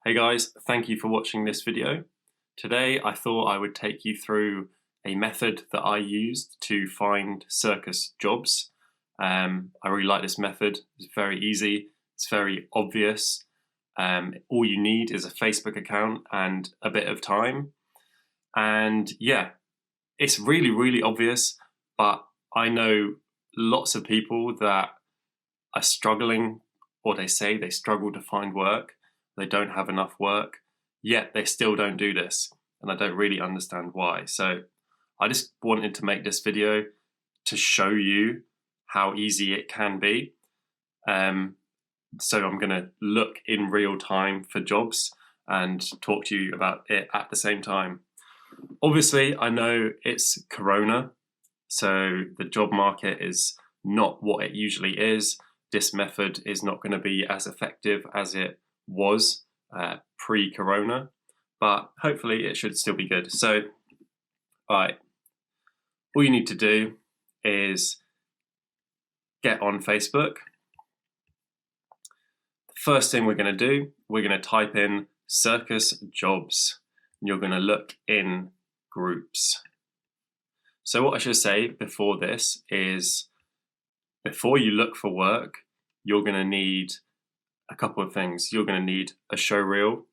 Hey guys, thank you for watching this video. Today I thought I would take you through a method that I used to find Circus jobs. I really like this method. It's very easy, it's very obvious. All you need is a Facebook account and a bit of time. And yeah, it's really, really obvious, but I know lots of people that are struggling, or they say they struggle to find work. They don't have enough work, yet they still don't do this. And I don't really understand why. So I just wanted to make this video to show you how easy it can be. So I'm gonna look in real time for jobs and talk to you about it at the same time. Obviously, I know it's Corona, so the job market is not what it usually is. This method is not going to be as effective as it was pre-Corona, but hopefully it should still be good. So, all you need to do is get on Facebook. The first thing we're going to do, we're going to type in Circus jobs. And you're going to look in groups. So what I should say before this is, before you look for work, you're going to need a couple of things. You're going to need a show reel.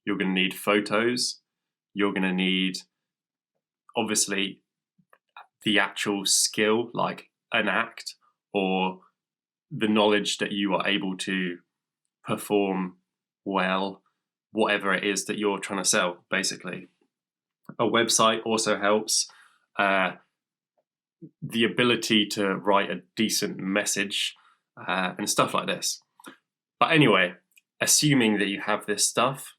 You're going to need photos. You're going to need, obviously, the actual skill, like an act or the knowledge that you are able to perform well, whatever it is that you're trying to sell, basically. A website also helps. The ability to write a decent message and stuff like this. But anyway, assuming that you have this stuff,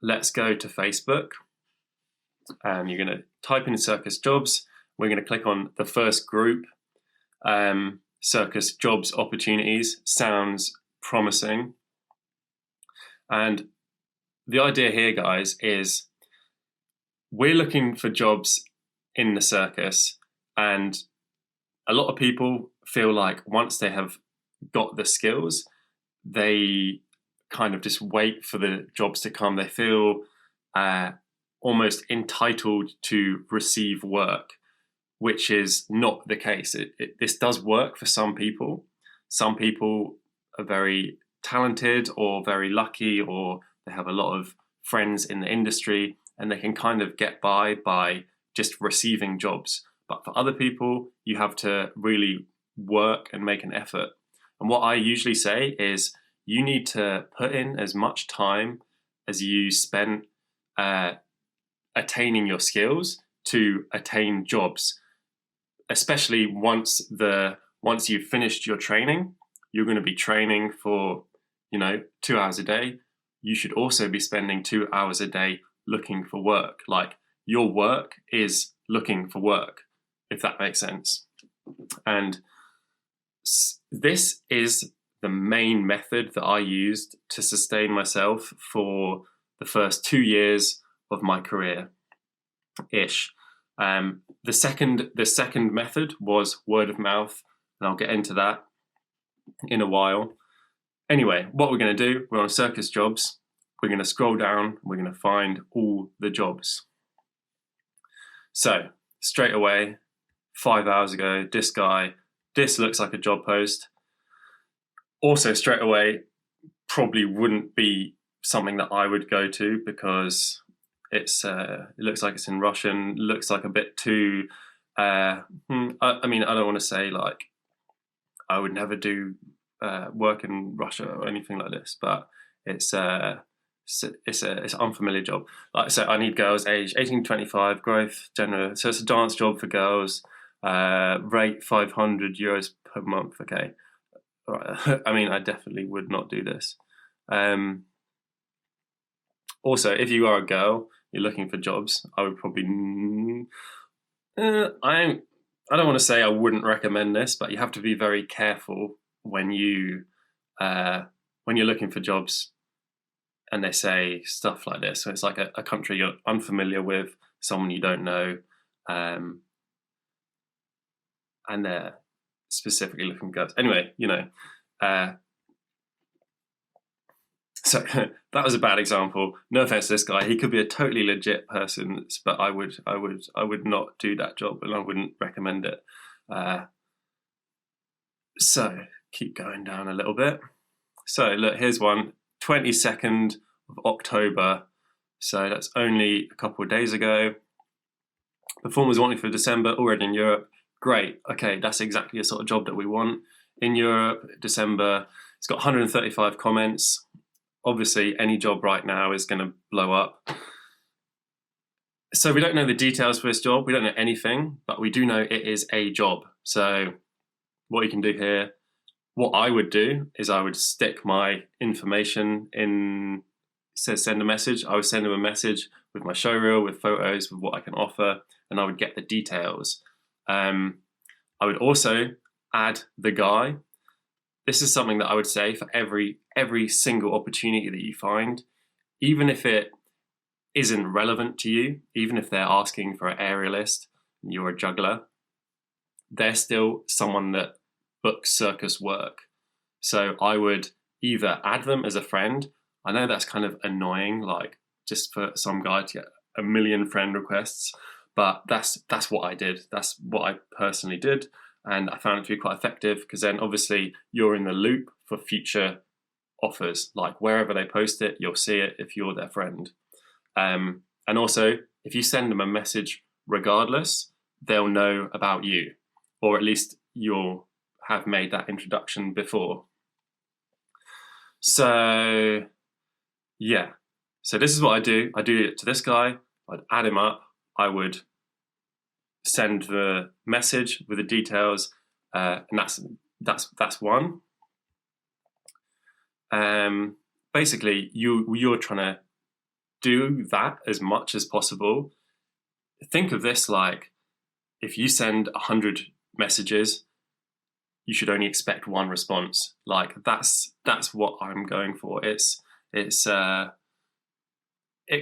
let's go to Facebook. You're going to type in Circus jobs. We're going to click on the first group. Circus jobs opportunities sounds promising. And the idea here, guys, is we're looking for jobs in the circus, and a lot of people feel like once they have got the skills, they kind of just wait for the jobs to come. They feel almost entitled to receive work, which is not the case. This does work for some people. Some people are very talented or very lucky, or they have a lot of friends in the industry and they can kind of get by just receiving jobs. But for other people, you have to really work and make an effort. And what I usually say is you need to put in as much time as you spent attaining your skills to attain jobs. Especially once you've finished your training, you're going to be training for 2 hours a day. You should also be spending 2 hours a day looking for work. Like, your work is looking for work, if that makes sense. And this is the main method that I used to sustain myself for the first 2 years of my career-ish. The second method was word of mouth, and I'll get into that in a while. Anyway, what we're going to do, we're on Circus jobs. We're going to scroll down. We're going to find all the jobs. So straight away, 5 hours ago, this looks like a job post. Also straight away, probably wouldn't be something that I would go to because it looks like it's in Russian, looks like a bit too, I mean, I don't want to say like I would never do work in Russia or anything like this, but it's an unfamiliar job. Like I said, I need girls aged 18 to 25, growth, gender. So it's a dance job for girls, rate €500 per month. Okay. All right. I mean, I definitely would not do this. Also, if you are a girl, you're looking for jobs, I would probably, I don't want to say I wouldn't recommend this, but you have to be very careful when you're looking for jobs and they say stuff like this. So it's like a country you're unfamiliar with, someone you don't know, and they're specifically looking for girls. Anyway, So that was a bad example. No offense to this guy; he could be a totally legit person, but I would not do that job, and I wouldn't recommend it. So keep going down a little bit. So look, here's one, 22nd of October. So that's only a couple of days ago. Performers wanting for December, already in Europe. Great. Okay, that's exactly the sort of job that we want. In Europe, December. It's got 135 comments. Obviously, any job right now is going to blow up. So we don't know the details for this job. We don't know anything, but we do know it is a job. So what you can do here, what I would do is I would stick my information in, it says send a message. I would send them a message with my showreel, with photos, with what I can offer, and I would get the details. I would also add the guy. This is something that I would say for every single opportunity that you find, even if it isn't relevant to you, even if they're asking for an aerialist and you're a juggler, they're still someone that books circus work. So I would either add them as a friend. I know that's kind of annoying, like just for some guy to get a million friend requests, but that's what I did. That's what I personally did. And I found it to be quite effective because then obviously you're in the loop for future offers. Like wherever they post it, you'll see it if you're their friend. And also, if you send them a message regardless, they'll know about you, or at least you'll have made that introduction before. So, yeah. So this is what I do. I do it to this guy. I'd add him up. I would send the message with the details, and that's one. Basically, you're trying to do that as much as possible. Think of this like if you send 100 messages, you should only expect one response. Like that's what I'm going for. It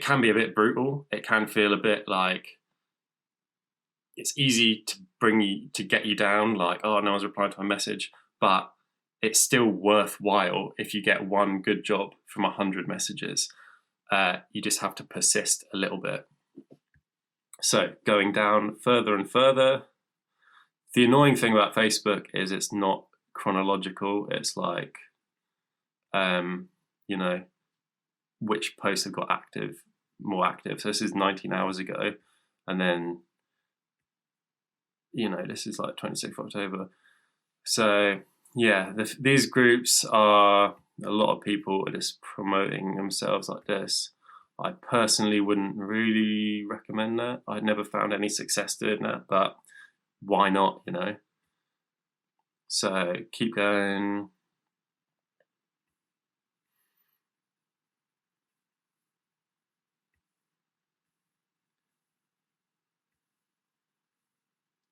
can be a bit brutal. It can feel a bit like it's easy to get you down, like, oh, no one's replying to my message, but it's still worthwhile if you get one good job from 100 messages. You just have to persist a little bit. So going down further and further, the annoying thing about Facebook is it's not chronological. It's like, which posts have got more active. So this is 19 hours ago. And then, this is like 26th October. So yeah, these groups are, a lot of people are just promoting themselves like this. I personally wouldn't really recommend that. I'd never found any success doing that, but why not, So keep going.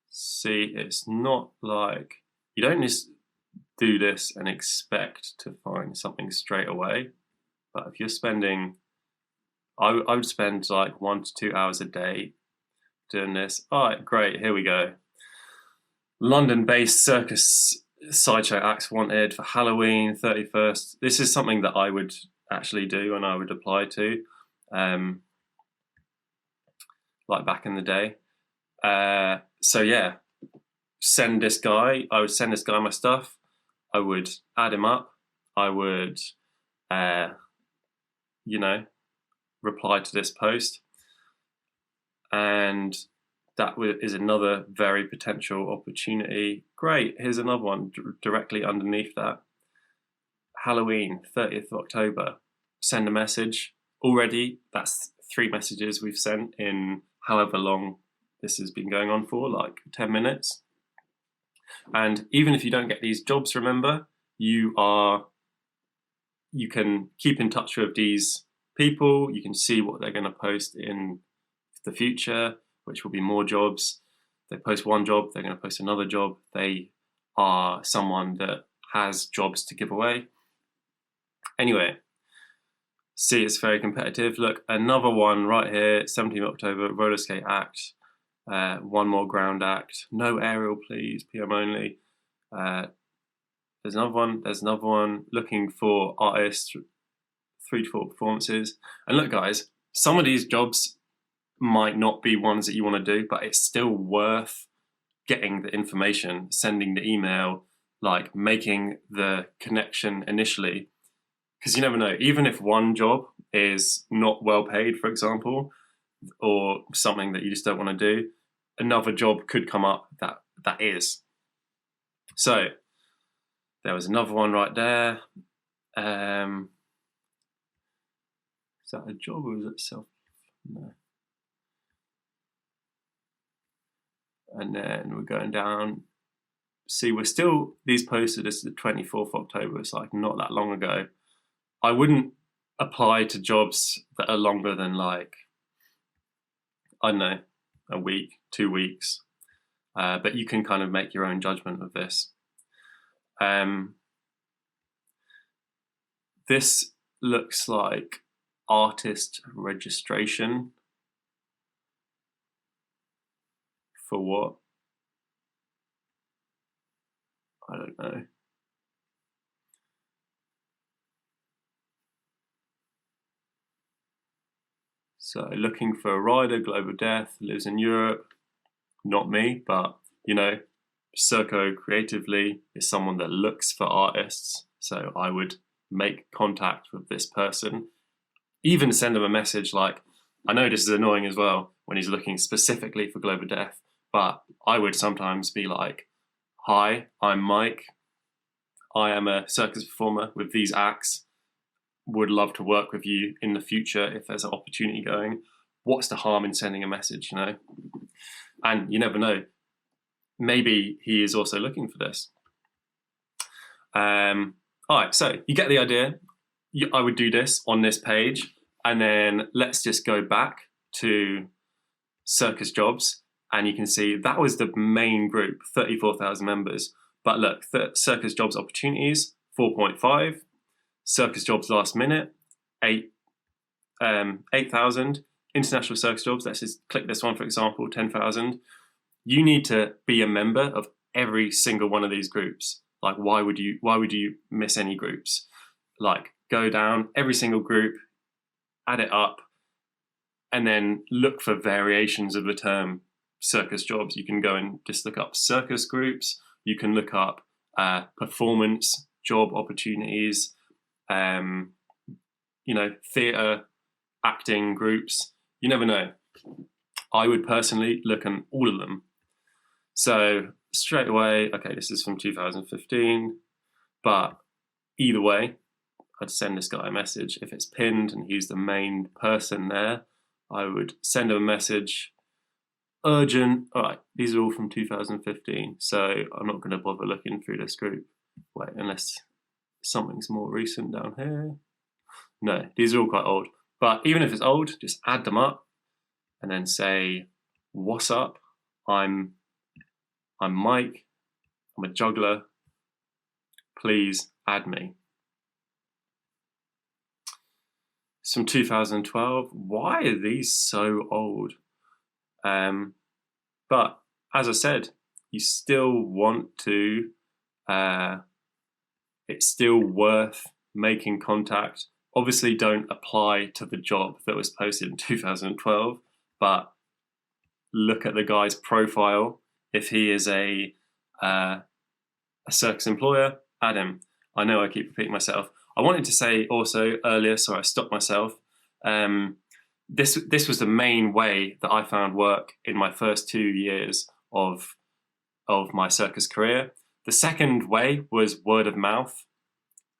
See, it's not like, you don't just do this and expect to find something straight away. But if you're spending, I would spend like 1 to 2 hours a day doing this. All right, great, here we go. London-based circus sideshow acts wanted for Halloween 31st. This is something that I would actually do and I would apply to, like back in the day. So yeah, I would send this guy my stuff. I would add him up. I would, reply to this post. And that is another very potential opportunity. Great, here's another one directly underneath that. Halloween, 30th of October. Send a message. Already, that's 3 messages we've sent in however long this has been going on for, like 10 minutes. And even if you don't get these jobs, remember, you can keep in touch with these people. You can see what they're going to post in the future, which will be more jobs. They post one job, they're going to post another job. They are someone that has jobs to give away. Anyway, see, it's very competitive. Look, another one right here, 17th October, roller skate act. One more ground act. No aerial, please. PM only. There's another one. Looking for artists 3 to 4 performances. And look, guys, some of these jobs might not be ones that you want to do, but it's still worth getting the information, sending the email, like making the connection initially. Because you never know, even if one job is not well paid, for example, or something that you just don't want to do, another job could come up that is. So there was another one right there. Is that a job or is it self? No. And then we're going down. See, we're still, these posted, this is the 24th of October, it's like not that long ago. I wouldn't apply to jobs that are longer than like, I don't know, a week, 2 weeks. But you can kind of make your own judgment of this. This looks like artist registration. For what? I don't know. So looking for a rider, global death, lives in Europe. Not me, but you know, Circo creatively is someone that looks for artists. So I would make contact with this person, even send him a message like, I know this is annoying as well when he's looking specifically for global death, but I would sometimes be like, hi, I'm Mike. I am a circus performer with these acts. Would love to work with you in the future if there's an opportunity going. What's the harm in sending a message, you know? And you never know. Maybe he is also looking for this. All right, so you get the idea. I would do this on this page, and then let's just go back to Circus jobs, and you can see that was the main group, 34,000 members. But look, Circus jobs opportunities, 4.5. Circus jobs last minute, 8,000. International circus jobs, let's just click this one for example, 10,000. You need to be a member of every single one of these groups. Like, why would you miss any groups? Like, go down every single group, add it up, and then look for variations of the term circus jobs. You can go and just look up circus groups. You can look up performance job opportunities, you know, theatre, acting groups. You never know. I would personally look at all of them. So straight away, okay, this is from 2015, but either way, I'd send this guy a message. If it's pinned and he's the main person there, I would send him a message. Urgent. All right, these are all from 2015, so I'm not going to bother looking through this group. Wait, unless something's more recent down here. No, these are all quite old. But even if it's old, just add them up and then say, what's up? I'm Mike. I'm a juggler. Please add me. It's from 2012. Why are these so old? But as I said, you still want to, it's still worth making contact. Obviously don't apply to the job that was posted in 2012, but look at the guy's profile. If he is a circus employer, add him. I know I keep repeating myself. I wanted to say also earlier, so I stopped myself. This was the main way that I found work in my first 2 years of my circus career. The second way was word of mouth,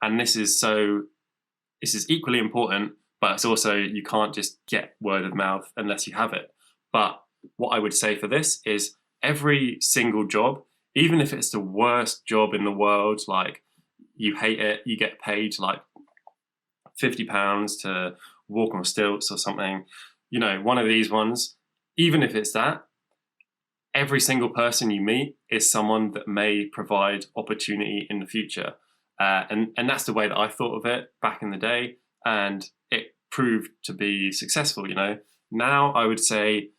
and this is equally important, but it's also, you can't just get word of mouth unless you have it. But what I would say for this is every single job, even if it's the worst job in the world, like you hate it, you get paid like £50 to walk on stilts or something, you know, one of these ones, even if it's that, every single person you meet is someone that may provide opportunity in the future. And that's the way that I thought of it back in the day, and it proved to be successful, you know. Now I would say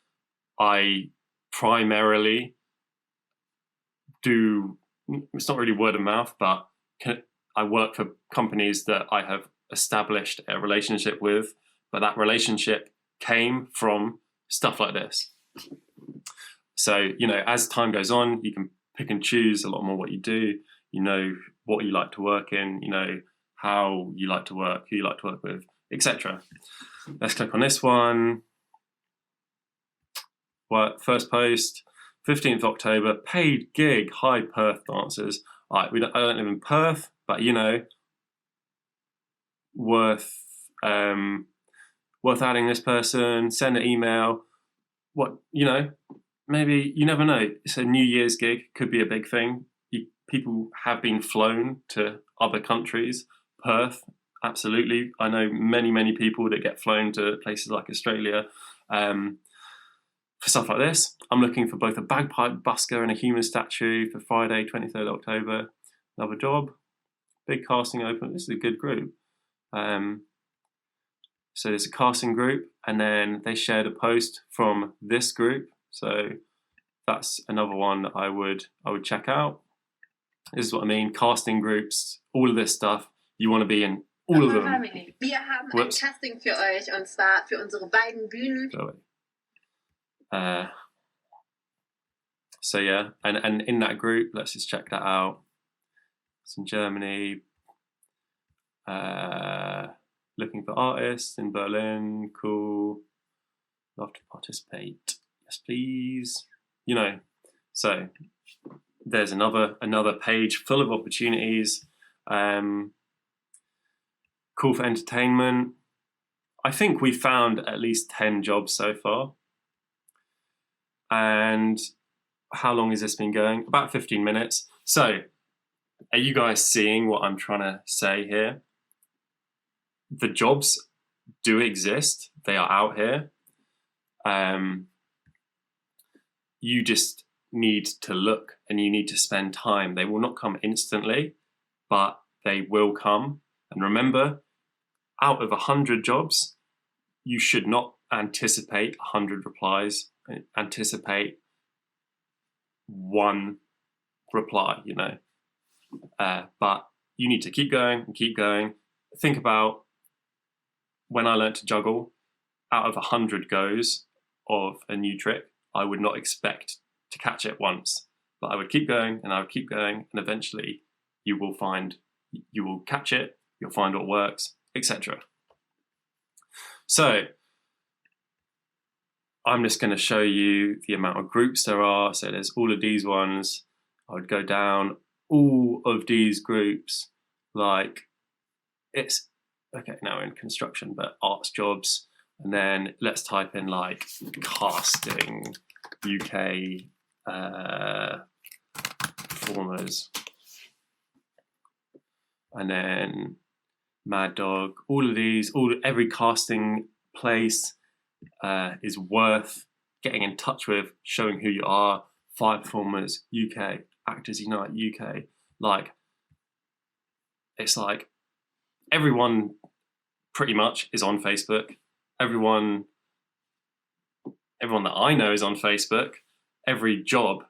I primarily do, it's not really word of mouth, but I work for companies that I have established a relationship with, but that relationship came from stuff like this. So, as time goes on, you can pick and choose a lot more what you do. You know what you like to work in, how you like to work, who you like to work with, etc. Let's click on this one. First post, 15th October, paid gig, hi Perth dancers. All right, I don't live in Perth, but worth adding this person, send an email. Maybe, you never know. It's a New Year's gig, could be a big thing. People have been flown to other countries. Perth, absolutely. I know many people that get flown to places like Australia for stuff like this. I'm looking for both a bagpipe busker and a human statue for Friday, 23rd October. Another job. Big casting open. This is a good group. So there's a casting group, and then they shared a post from this group. So that's another one that I would check out. This is what I mean. Casting groups, all of this stuff. You want to be in all of them. Family. Wir haben ein Casting für euch, und zwar für unsere beiden Bühnen. So yeah, and in that group, let's just check that out. It's in Germany. Looking for artists in Berlin. Cool. Love to participate. Yes, please. So there's another page full of opportunities. Cool for entertainment. I think we found at least 10 jobs so far. And how long has this been going? About 15 minutes. So are you guys seeing what I'm trying to say here? The jobs do exist. They are out here. You just need to look, and you need to spend time. They will not come instantly, but they will come. And remember, out of 100 jobs, you should not anticipate 100 replies. Anticipate one reply, but you need to keep going and keep going. Think about when I learned to juggle. Out of 100 goes of a new trick, I would not expect to catch it once, but I would keep going and I would keep going, and eventually you will catch it, you'll find what works, etc. So I'm just going to show you the amount of groups there are. So there's all of these ones. I would go down all of these groups, like it's, okay, now we're in construction, but arts jobs. And then let's type in like casting UK performers. And then Mad Dog, all of these, every casting place is worth getting in touch with, showing who you are. Fire Performers UK, Actors Unite UK. Like, it's like everyone pretty much is on Facebook. Everyone that I know is on Facebook. Every job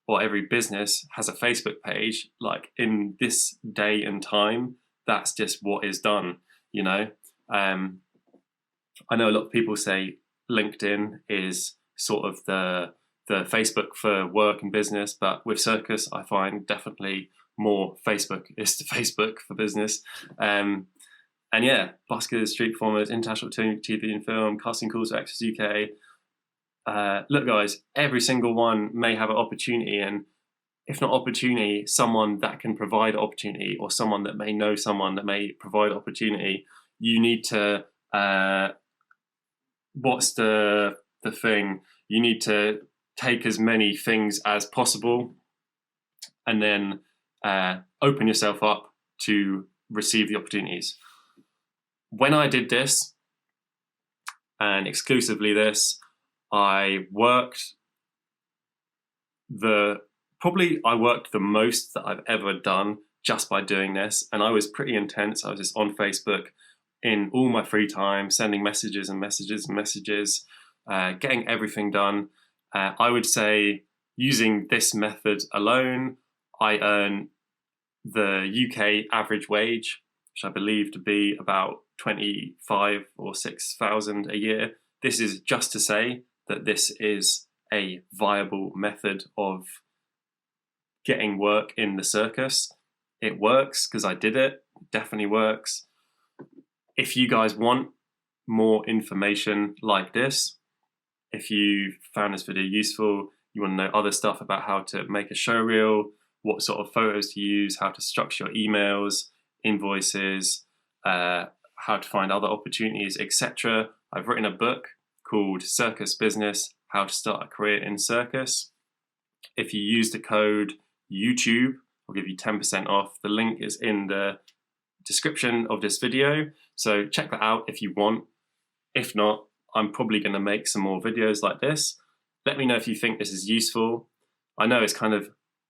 or every business has a Facebook page. Like, in this day and time, that's just what is done, I know a lot of people say LinkedIn is sort of the Facebook for work and business, but with Circus, I find definitely more Facebook is the Facebook for business. And yeah, buskers, street performers, international TV and film, casting calls for Actors UK. Look, guys, every single one may have an opportunity, and if not opportunity, someone that can provide opportunity, or someone that may know someone that may provide opportunity. You need to, what's the thing? You need to take as many things as possible, and then open yourself up to receive the opportunities. When I did this, and exclusively this, I worked the most that I've ever done just by doing this. And I was pretty intense. I was just on Facebook in all my free time, sending messages and messages and messages, getting everything done. I would say, using this method alone, I earn the UK average wage which I believe to be about 25 or 6,000 a year. This is just to say that this is a viable method of getting work in the circus. It works because I did it. It definitely works. If you guys want more information like this, if you found this video useful, you want to know other stuff about how to make a show reel, what sort of photos to use, how to structure your emails, invoices, how to find other opportunities, etc. I've written a book called Circus Business, How to Start a Career in Circus. If you use the code YouTube, I'll give you 10% off. The link is in the description of this video, so check that out if you want. If not, I'm probably going to make some more videos like this. Let me know if you think this is useful. I know it's kind of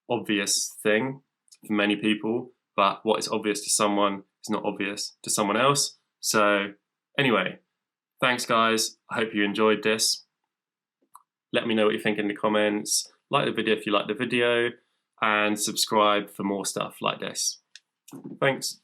obvious thing for many people, but what is obvious to someone is not obvious to someone else. So anyway, thanks guys. I hope you enjoyed this. Let me know what you think in the comments. Like the video if you like the video, and subscribe for more stuff like this. Thanks.